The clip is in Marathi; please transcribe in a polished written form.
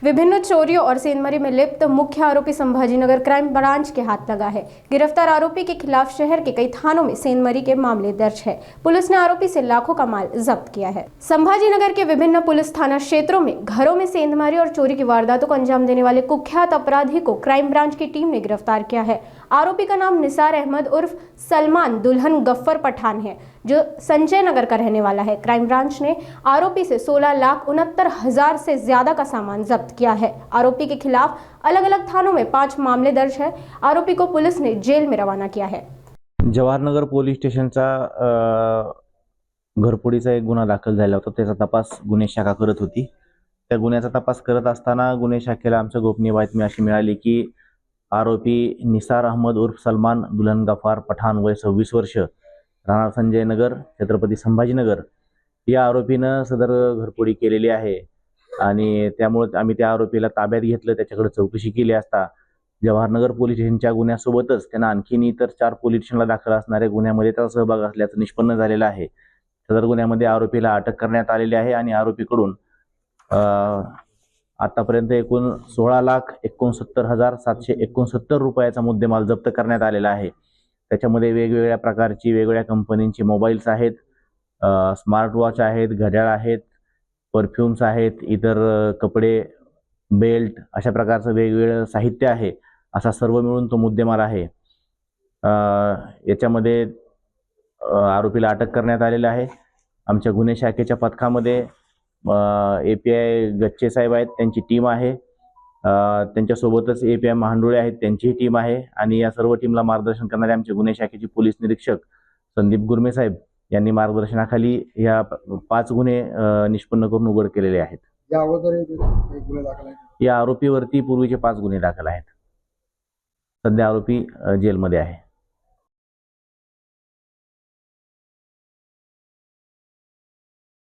विभिन्न चोरियों और सेंधमारी में लिप्त मुख्य आरोपी संभाजीनगर क्राइम ब्रांच के हाथ लगा है। गिरफ्तार आरोपी के खिलाफ शहर के कई थानों में सेंधमारी के मामले दर्ज है। पुलिस ने आरोपी से लाखों का माल जब्त किया है। संभाजीनगर के विभिन्न पुलिस थाना क्षेत्रों में घरों में सेंधमारी और चोरी की वारदातों को अंजाम देने वाले कुख्यात अपराधी को क्राइम ब्रांच की टीम ने गिरफ्तार किया है। आरोपी का नाम निसार अहमद उर्फ सलमान दुल्हन गफ्फर पठान है, जो संजय नगर का रहने वाला है। क्राइम ब्रांच ने आरोपी से 16,69,000 से ज्यादा का सामान जब्त किया है। आरोपी के खिलाफ अलग अलग थानों में 5 मामले दर्ज है। आरोपी को पुलिस ने जेल में रवाना किया है। जवाहरनगर पोलीस स्टेशनचा घरफोडीचा एक गुन्हा दाखल झाला होता। त्याचा तपास गुन्हे शाखा करत होती। त्या गुन्ह्याचा तपास करत असताना गुन्हे शाखेला आमच्या गोपनीय बातमी अशी मिळाली की आरोपी निसार अहमद उर्फ सलमान दुल्हन गफ्फार पठाण वय 26 वर्ष, राहणार संजय नगर, छत्रपती संभाजीनगर या आरोपीनं सदर घरफोडी केलेली आहे आणि त्यामुळे आम्ही त्या आरोपीला ताब्यात घेतलं। त्याच्याकडे चौकशी केली असता जवाहरनगर पोलीस स्टेशनच्या गुन्ह्यासोबतच त्यांना आणखीन इतर 4 पोलीस स्टेशनला दाखल असणाऱ्या गुन्ह्यामध्ये त्याचा सहभाग असल्याचं निष्पन्न झालेलं आहे। सदर गुन्ह्यामध्ये आरोपीला अटक करण्यात आलेली आहे आणि आरोपीकडून आतापर्यंत एकूण 16,69,769 रुपयाचा मुद्देमाल जप्त करण्यात आलेला आहे। त्याच्यामध्ये वेगवेगळ्या प्रकारची वेगवेगळ्या कंपनीची मोबाईल्स आहेत, स्मार्ट वॉच आहेत, घड्याळ आहेत, परफ्यूम्स आहेत, इतर कपडे, बेल्ट अशा प्रकारचं वेगवेगळं साहित्य आहे। असा सर्व मिळून तो मुद्देमाल आहे। याच्यामध्ये आरोपीला अटक करण्यात आलेला आहे। आमच्या गुन्हे शाखेच्या पथकामध्ये API गच्चे साहेब आहेत, त्यांची टीम आहे। त्यांच्यासोबतच API महांडोळे आहेत, त्यांचीही टीम आहे आणि या सर्व टीमला मार्गदर्शन करणारे आमचे गुन्हे शाखेचे पोलीस निरीक्षक संदीप गुरमे साहेब यांनी मार्गदर्शनाखाली या 5 गुन्हे निष्पन्न करून उघड केलेले आहेत। या अगोदर गुन्हे दाखल आहेत। या आरोपीवरती पूर्वीचे 5 गुन्हे दाखल आहेत। सध्या आरोपी जेलमध्ये आहे।